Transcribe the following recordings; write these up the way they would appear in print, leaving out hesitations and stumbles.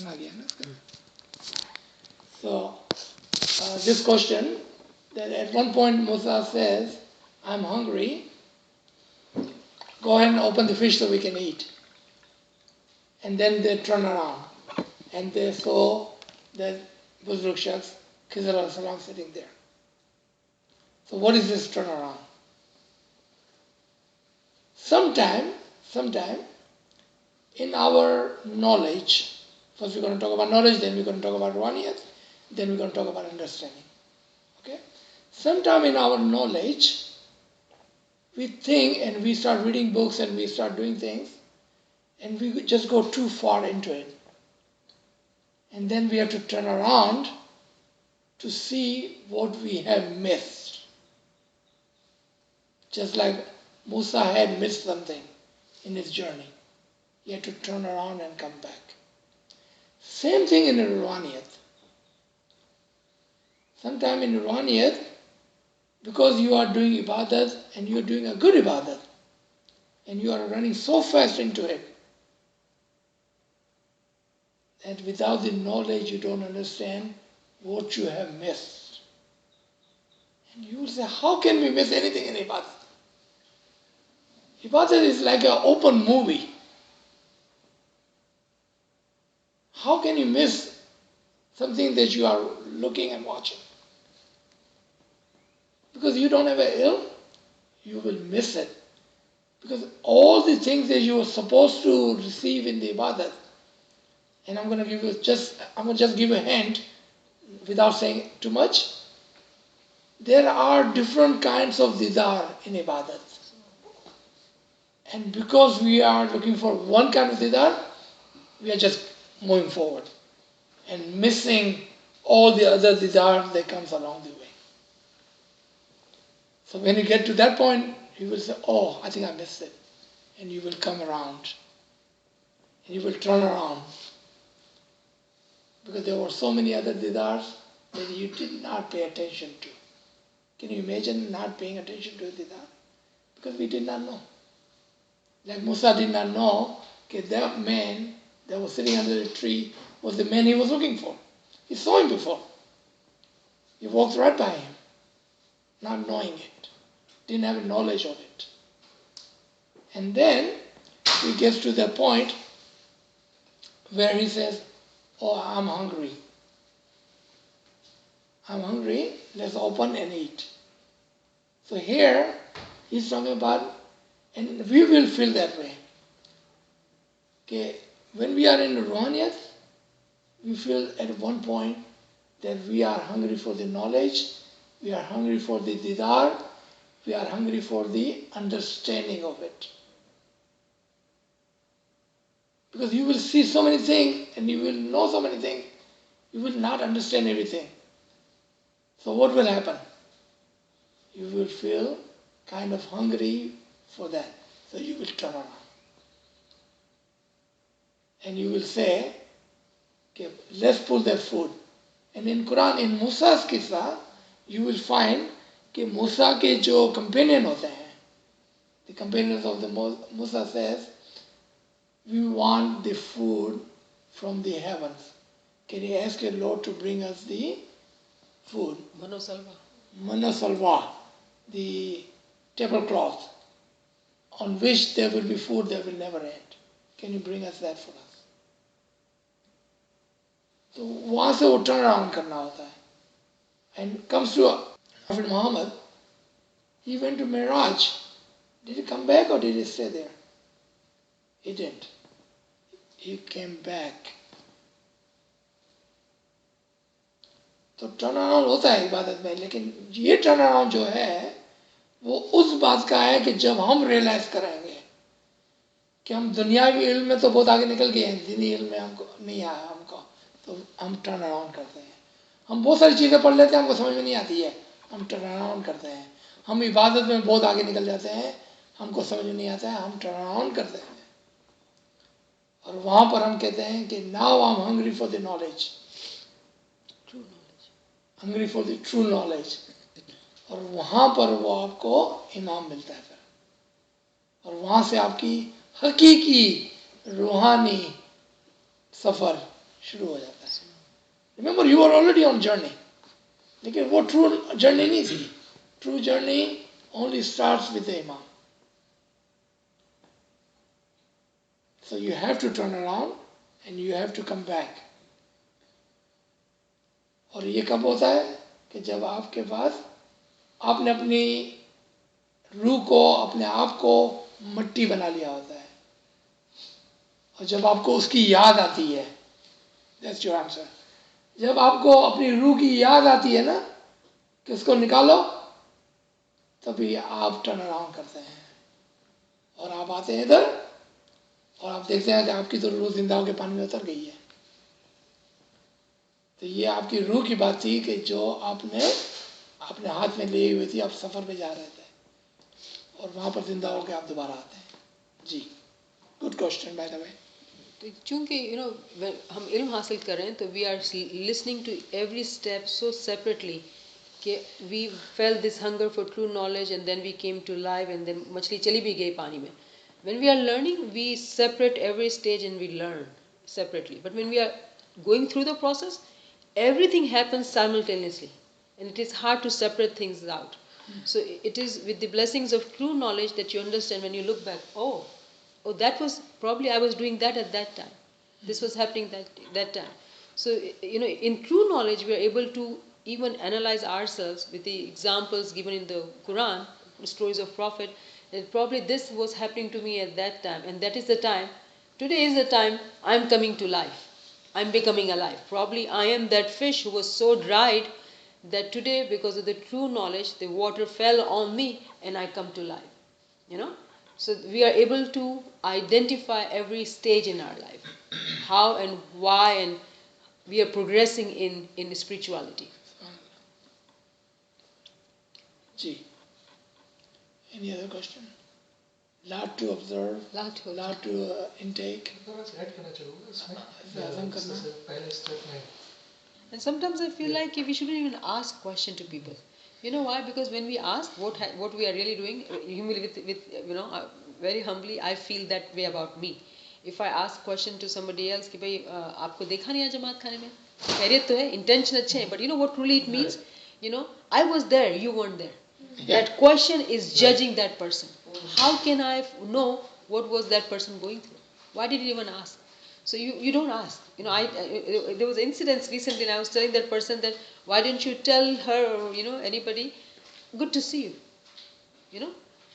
आ गया ना इसका. So this question, that at one point Musa says, I'm hungry, go ahead and open the fish so we can eat. And then they turn around and they saw that Buzruk Shakhs, Khizr al-Salam sitting there. So what is this turnaround? Sometime in our knowledge, first we're going to talk about knowledge, then we're going to talk about ruhaniyat, then we're going to talk about understanding. Okay? Sometime in our knowledge, we think and we start reading books and we start doing things and we just go too far into it. And then we have to turn around to see what we have missed. Just like Musa had missed something in his journey. He had to turn around and come back. Same thing in ruhaniyat. Sometime in ruhaniyat, because you are doing ibadat and you are doing a good ibadat, and you are running so fast into it, that without the knowledge you don't understand what you have missed. And you will say, how can we miss anything in ibadat? Ibadat is like an open movie. How can you miss something that you are looking and watching? Because you don't have an ilm, you will miss it. Because all the things that you are supposed to receive in the ibadat, and I'm going to just give a hint without saying too much. There are different kinds of didar in ibadat. And because we are looking for one kind of didar, we are just moving forward and missing all the other didar that comes along the way. So when you get to that point, you will say, oh, I think I missed it. And you will come around. And you will turn around. Because there were so many other didars that you did not pay attention to. Can you imagine not paying attention to a didar? Because we did not know. Like Musa did not know that man that was sitting under the tree was the man he was looking for. He saw him before. He walked right by him, not knowing it. Didn't have knowledge of it. And then he gets to the point where he says, oh, I'm hungry. I'm hungry, let's open and eat. So here, he's talking about, and we will feel that way. Okay, when we are in ruhaniyat, we feel at one point that we are hungry for the knowledge, we are hungry for the didar, we are hungry for the understanding of it. Because you will see so many things and you will know so many things, you will not understand everything. So what will happen? You will feel kind of hungry for that. So you will turn around. And you will say, okay, let's pull that food. And in Quran, in Musa's kisa, you will find that Musa ke jo companion hote hain, the companions of the Musa says, we want the food from the heavens. Can you ask your Lord to bring us the food? Mano salva. Mana salwa, the tablecloth, on which there will be food that will never end. Can you bring us that for us? So वहाँ से वो turn around करना होता है. And comes to Prophet Muhammad, he went to Miraj. Did he come back or did he stay there? He didn't. He came back. तो turn around होता है इबादत में, लेकिन ये टर्न अराउंड जो है वो उस बात का है कि जब हम रियलाइज करेंगे कि हम दुनियावी इल्म में तो बहुत आगे निकल गए हैं, दीनी इल्म में हमको नहीं आया हमको, तो हम टर्न अराउंड करते हैं. हम बहुत सारी चीज़ें पढ़ लेते हैं, हमको समझ में नहीं आती है, हम टर्न अराउंड करते हैं. हम इबादत में बहुत आगे निकल जाते हैं, हमको समझ में नहीं आता है, हम टर्न अराउंड करते हैं. और वहाँ पर हम कहते हैं कि now I am hungry for the knowledge, hungry for the true knowledge. और वहाँ पर वो आपको इनाम मिलता है फिर, और वहाँ से आपकी हकीकी रूहानी सफ़र شروع ہو جاتا ہے. Remember you are already on journey. لیکن وہ ٹرو جرنی نہیں تھی. True journey only starts with the imam. So you have to turn around and you have to come back. اور یہ کب ہوتا ہے کہ جب آپ کے پاس آپ نے اپنی روح کو اپنے آپ کو مٹی بنا لیا ہوتا ہے اور جب آپ کو اس کی یاد آتی ہے. That's your answer. جب آپ کو اپنی روح کی یاد آتی ہے نا کہ اس کو نکالو تبھی آپ ٹرن اراؤنڈ کرتے ہیں اور آپ آتے ہیں ادھر اور آپ دیکھتے ہیں کہ آپ کی تو روح زندہ ہو کے پانی میں اتر گئی ہے. تو یہ آپ کی روح کی بات تھی کہ جو آپ نے اپنے ہاتھ میں لیے ہوئی تھی. آپ سفر پہ جا رہے تھے اور وہاں پر زندہ ہو کے آپ دوبارہ آتے ہیں. جی good question by the way. چونکہ ہم علم حاصل کر رہے ہیں تو we are listening to every step so separately کہ we feel this hunger for true knowledge and then we came to life and then مچھلی چلی بھی گئی پانی میں. When we are learning we separate every stage and we learn separately. But when we are going through the process, everything happens simultaneously and it is hard to separate things out. So it is with the blessings of true knowledge that you understand when you look back, oh, that was probably I was doing that at that time. This was happening that time. So, in true knowledge, we are able to even analyze ourselves with the examples given in the Quran, the stories of Prophet, that probably this was happening to me at that time, and that is the time. Today is the time I'm coming to life. I'm becoming alive. Probably I am that fish who was so dried that today, because of the true knowledge, the water fell on me and I come to life. So we are able to identify every stage in our life, how and why, and we are progressing in spirituality. Ji. Any other question? Lot to observe, lot to intake. And sometimes I feel like we shouldn't even ask question to people. You know why? Because when we ask what we are really doing, very humbly, I feel that way about me. If I ask question to somebody else کہ بھائی آپ کو دیکھا نہیں جماعت کھانے میں خیریت تو ہے intention اچھے ہیں, but you know what truly it means? I was there, you weren't there. That question is judging that person. How can I know what was that person going through? Why did you even ask? So you don't ask. There was incidents recently, and I was telling that person that why didn't you tell her or anybody, good to see you.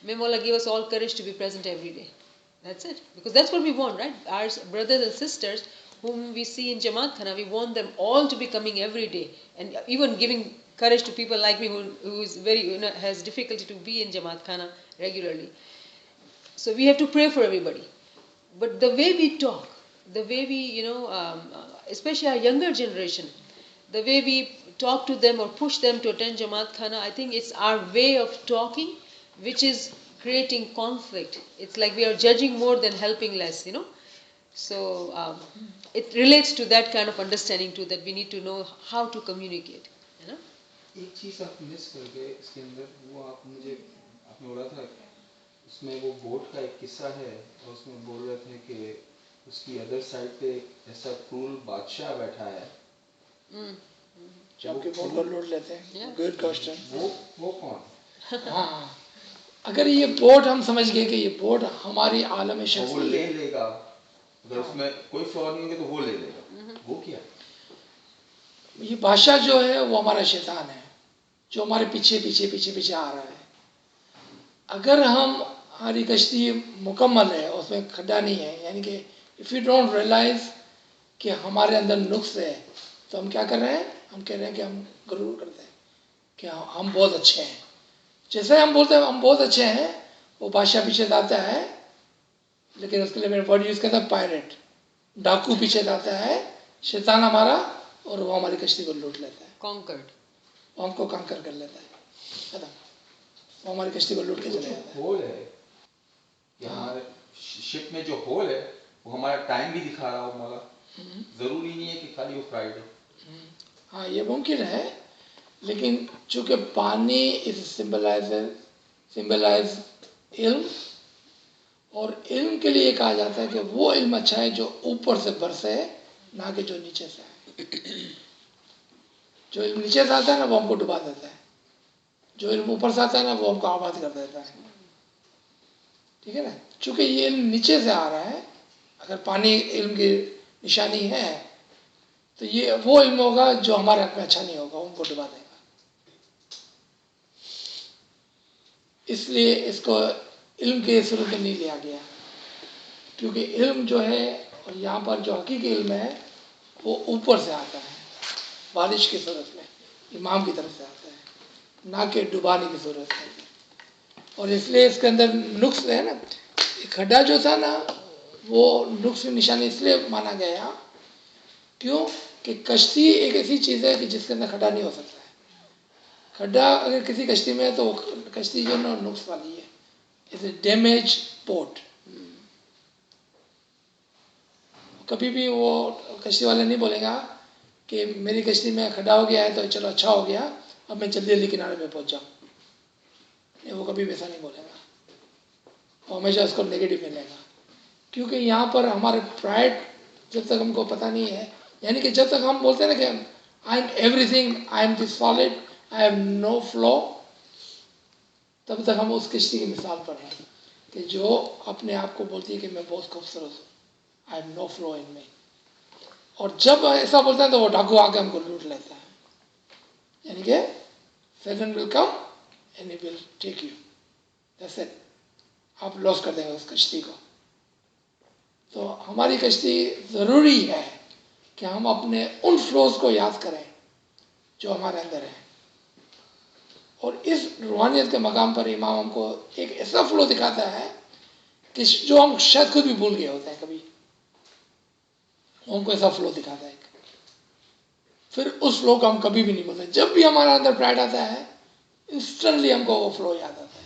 May Mola give us all courage to be present every day. That's it. Because that's what we want, right? Our brothers and sisters whom we see in Jamaat Khana, we want them all to be coming every day, and even giving courage to people like me who is very has difficulty to be in Jamaat Khana regularly. So we have to pray for everybody. But the way we talk, the way we, especially our younger generation, the way we talk to them or push them to attend Jamaat Khana, I think it's our way of talking which is creating conflict. It's like we are judging more than helping less, So it relates to that kind of understanding too, that we need to know how to communicate. ایک چیز آپ مس کر گئے اس کے اندر, وہ آپ مجھے آپ نے بولا تھا اس میں وہ بوٹ کا ایک قصہ ہے اور اس میں بول رہے تھے کہ اس کی ادر سائڈ پہ ایک ایسا کرول بادشاہ بیٹھا ہے جو کہ بوٹ کو لوٹ لیتے ہیں. Good question. وہ کون؟ ہاں, اگر یہ بوٹ ہم سمجھ گئے کہ یہ بوٹ ہماری عالم شخص وہ لے لے گا, اگر اس میں کوئی فلاء نہیں ہوگا تو وہ لے لے گا, وہ کیا؟ یہ بادشاہ جو ہے وہ ہمارا شیطان ہے جو ہمارے پیچھے پیچھے پیچھے پیچھے آ رہا ہے. اگر ہماری کشتی مکمل ہے, اس میں کھڈا نہیں ہے, یعنی کہ اف یو ڈونٹ ریئلائز کہ ہمارے اندر نقص ہے, تو ہم کیا کر رہے ہیں؟ ہم کہہ رہے ہیں کہ ہم غرور کرتے ہیں کہ ہم بہت اچھے ہیں. جیسے ہم بولتے ہیں ہم بہت اچھے ہیں, وہ بادشاہ پیچھے جاتا ہے, لیکن اس کے لیے میں ورڈ یوز کرتا ہوں پائریٹ, ڈاکو پیچھے جاتا ہے, شیطان ہمارا, اور وہ ہماری کشتی کو لوٹ لیتا ہے, Conquered. ہم کو کانکر کر لیتا ہے, ختم, وہ ہماری کشتی کو لوٹ کے چلے جاتا ہے. ہول ہے کہ ہمارے شپ میں جو ہول ہے وہ ہمارا ٹائم بھی دکھا رہا ہو مولا, ضروری نہیں ہے کہ خالی وہ فرائیڈے. ہاں یہ ممکن ہے, لیکن چونکہ پانی از سمبلائز علم, اور علم کے لیے کہا جاتا ہے کہ وہ علم اچھا ہے جو اوپر سے برسے ना कि जो नीचे से आए। जो इल्म नीचे से आता है ना वो हमको डुबा देता है, जो इल्म ऊपर से आता है ना वो हमको आबाद कर देता है। ठीक है ना, चूंकि ये इल्म नीचे से आ रहा है, अगर पानी इल्म की निशानी है तो ये वो इल्म होगा जो हमारे हक में अच्छा नहीं होगा, उनको डुबा देगा। इसलिए इसको इल्म के सूरत में नहीं लिया गया, क्योंकि इल्म जो है और यहाँ पर जो हकीकी इल्म है वो ऊपर से आता है, बारिश की सूरत में इमाम की तरफ से आता है, ना कि डुबाने की सूरत में। और इसलिए इसके अंदर नुक्स है ना, खड्डा जो था ना वो नुक्स निशानी इसलिए माना गया, क्यों कि कश्ती एक ऐसी चीज़ है कि जिसके अंदर खड्डा नहीं हो सकता है। खड्डा अगर किसी कश्ती में है तो कश्ती जो ना नुक्स वाली है, इट्स ए डैमेज बोट। कभी भी वो कश्ती वाला नहीं बोलेगा कि मेरी कश्ती में खड्डा हो गया है तो चलो अच्छा हो गया, अब मैं जल्दी जल्दी किनारे पे पहुंच जाऊँ। वो कभी वैसा नहीं बोलेगा, वो हमेशा उसको नेगेटिव मिलेगा। क्योंकि यहाँ पर हमारे प्राइड जब तक हमको पता नहीं है, यानी कि जब तक हम बोलते हैं ना कि I am everything, I am this solid, I have no flow, तब तक हम उस कश्ती की मिसाल पर हैं कि जो अपने आप को बोलती है कि मैं बहुत खूबसूरत हूँ, I have no flow in me. और जब ऐसा बोलता है तो वो डाकू आके हमको लूट लेता है, यानी कि Satan will come and he will take you, that's it, आप लॉस कर देंगे उस कश्ती को। तो हमारी कश्ती ज़रूरी है कि हम अपने उन फ्लोज को याद करें जो हमारे अंदर है। और इस रूहानियत के मकाम पर इमाम हमको एक ऐसा फ्लो दिखाता है कि जो हम शायद खुद भी भूल गए होते हैं, कभी हमको ऐसा फ्लो दिखाता है। फिर उस फ्लो को हम कभी भी नहीं भूलते। जब भी हमारे अंदर प्राइड आता है इंस्टेंटली हमको वो फ्लो याद आता है,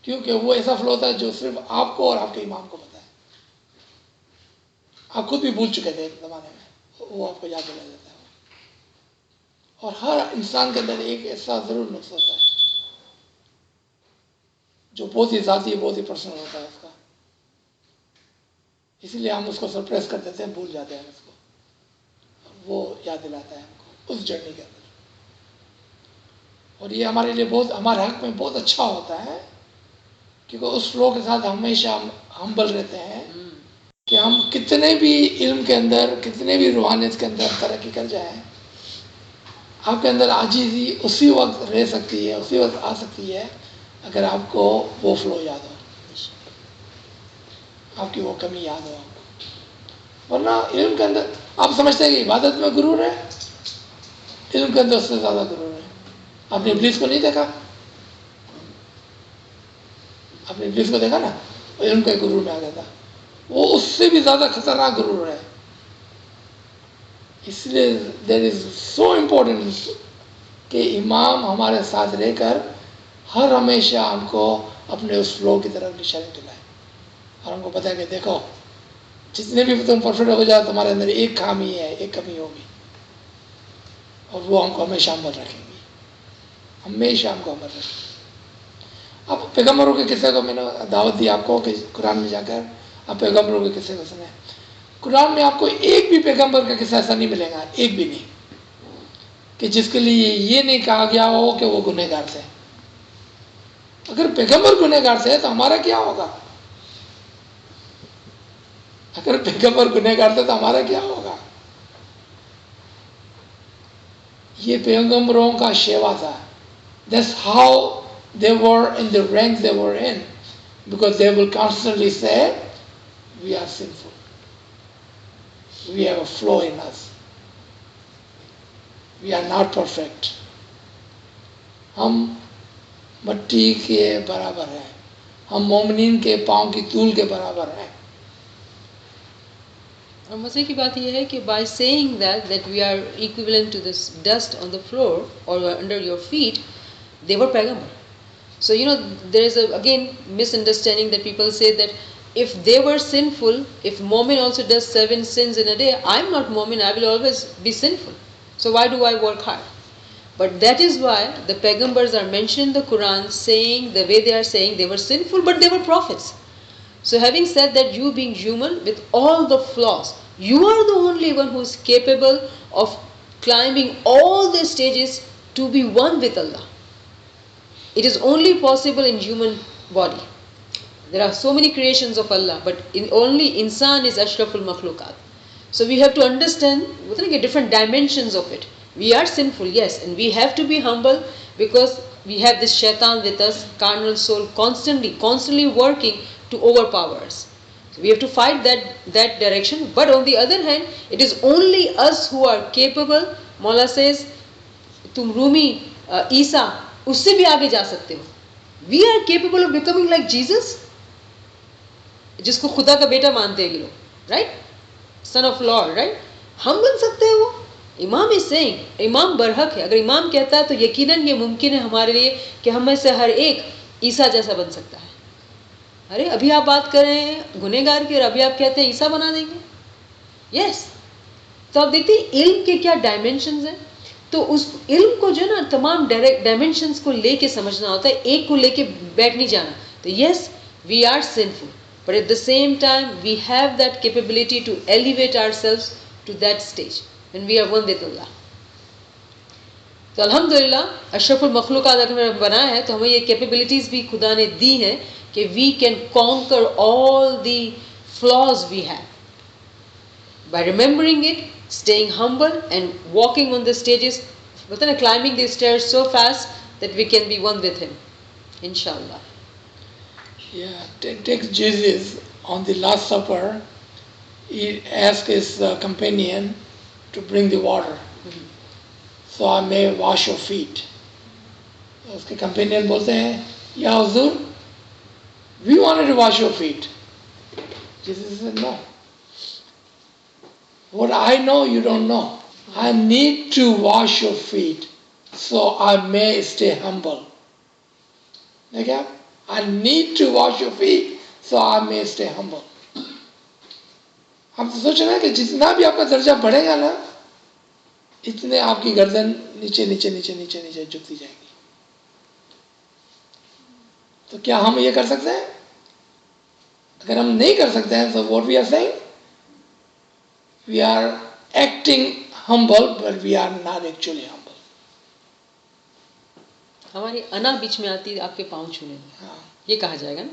क्योंकि वो ऐसा फ्लो होता है जो सिर्फ आपको और आपके इमाम को पता है। आप खुद भी भूल चुके थे एक ज़माने में, वो आपको याद दिला देता है। और हर इंसान के अंदर एक ऐसा ज़रूर नुक्स होता है जो बहुत ही ज़ाती, बहुत ही पर्सनल होता है उसका, इसीलिए हम उसको सरप्रेस कर देते हैं, भूल जाते हैं उसको। वो याद दिलाता है हमको उस जर्नी के अंदर। और ये हमारे लिए बहुत, हमारे हक में बहुत अच्छा होता है, क्योंकि उस फ्लो के साथ हमेशा हम हम्बल रहते हैं कि हम कितने भी इल्म के अंदर, कितने भी रूहानियत के अंदर तरक्की कर जाएं, आपके अंदर आजीज़ी उसी वक्त रह सकती है, उसी वक्त आ सकती है अगर आपको वो फ्लो याद हो, आपकी वो कमी याद हो आपको। वरना इल्म के अंदर आप समझते हैं कि इबादत में गुरूर है, इल्म के अंदर उससे ज़्यादा गुरूर है। आपने इब्लीस को नहीं देखा, आपने इब्लीस को देखा ना, वो इल्म के गुरूर में आ गया था, वो उससे भी ज़्यादा खतरनाक गुरूर है। इसलिए देयर इज़ सो इम्पोर्टेंट कि इमाम हमारे साथ रहकर हर हमेशा हमको अपने उस फ्लो की तरफ निशानी दिलाए, और हमको पता है कि देखो जितने भी तुम परफेक्ट हो जाओ, तुम्हारे अंदर एक खामी है, एक कमी होगी, और वो हमको हमेशा अमल रखेंगी, हमेशा हमको अमल रखेंगी। अब पैगम्बरों के किस्से को मैंने दावत दी आपको कि कुरान में जाकर आप पैगम्बरों के किस्से को सुने। कुरान में आपको एक भी पैगम्बर का किस्सा ऐसा नहीं मिलेगा, एक भी नहीं, कि जिसके लिए ये नहीं कहा गया हो कि वो गुनहगार थे। अगर पैगम्बर गुनहगार थे तो हमारा क्या होगा? अगर पैगम्बर गुनहगार थे तो हमारा क्या होगा? ये पैगम्बरों का शेवा था। That's how they were in the rank they were in, because they will constantly say, we are sinful, we have a flaw in us, we are not perfect, हम मट्टी के बराबर हैं, हम मोमिनीन के पाँव की तूल के बराबर हैं। और मज़े की बात यह है कि by saying that we are equivalent to this dust on the floor or under your feet, they were पैगम्बर. So there is again misunderstanding that people say that if they were sinful, if Momin also does 7 sins in a day, I'm not Momin, I will always be sinful. So why do I work hard? But that is why the Paigambars are mentioned in the Quran saying the way they are saying they were sinful, but they were prophets. So having said that, you being human with all the flaws, You are the only one who is capable of climbing all the stages to be one with Allah. It is only possible in human body. There are so many creations of Allah, but only insan is ashraful makhlukat. So we have to understand different dimensions of it. We are sinful, yes, and we have to be humble because we have this shaitan with us, carnal soul, constantly working to overpower us. So we have to fight that direction. But on the other hand, it is only us who are capable. Maula says, तुम रूमी ईसा उससे भी आगे जा सकते हो. We are capable of becoming like Jesus, जिसको खुदा का बेटा मानते हैं ये लोग, right, son of Lord, right. हम बन सकते हैं वो. इमाम इज सेइंग, इमाम बरहक है. अगर इमाम कहता है तो यकीनन ये मुमकिन है हमारे लिए कि हम में से हर एक ईसा जैसा बन सकता है. अरे अभी आप बात कर रहे हैं गुनहगार की और अभी आप कहते हैं ईसा बना देंगे. यस. तो आप देखते हैं इल्म के क्या डायमेंशंस हैं. तो उस इल्म को जो ना तमाम डायमेंशंस को लेके समझना होता है, एक को लेके बैठ नहीं जाना. तो yes, we are sinful, but at the same time we have that capability to elevate ourselves to that stage when we are one with Allah. तो अल्हम्दुलिल्लाह अशरफुल मखलूकात अगर हमें बनाया है तो हमें ये कैपेबिलिटीज़ भी खुदा ने दी हैं कि we can conquer all the flaws we have by remembering it, staying humble and walking on the stages, climbing the stairs so fast that we can be one with him, inshallah. Yeah, takes Jesus on the Last Supper. He asked his companion to bring the water, so I may wash your feet. उसके companion बोलते हैं, या हुजूर, we wanted to wash your feet. Jesus said, no. What I know, you don't know. I need to wash your feet so I may stay humble. देखा? I need to wash your feet so I may stay humble. हम तो सोच रहे हैं कि जितना भी आपका दर्जा बढ़ेगा ना, इतने आपकी गर्दन नीचे नीचे नीचे नीचे नीचे झुकती जाएगी. तो क्या हम ये कर सकते हैं? अगर हम नहीं कर सकते हैं तो what we are saying? We are acting humble, but we are not actually humble. हमारी अना बीच में आती है आपके पाँव छूने में. हाँ. ये कहा जाएगा ना.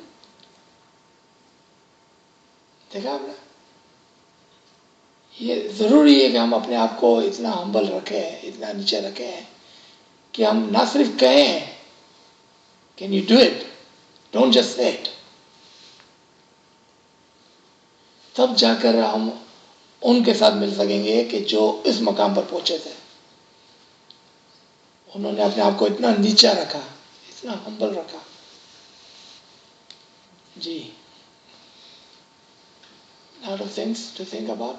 देखा आपने? ये जरूरी है कि हम अपने आप को इतना हम्बल रखें, इतना नीचे रखें कि हम ना सिर्फ कहें can you do it, don't just say it. तब जाकर हम उनके साथ मिल सकेंगे कि जो इस मकाम पर पहुंचे थे. उन्होंने अपने आप को इतना नीचा रखा, इतना हम्बल रखा. जी. Lot of things to think about.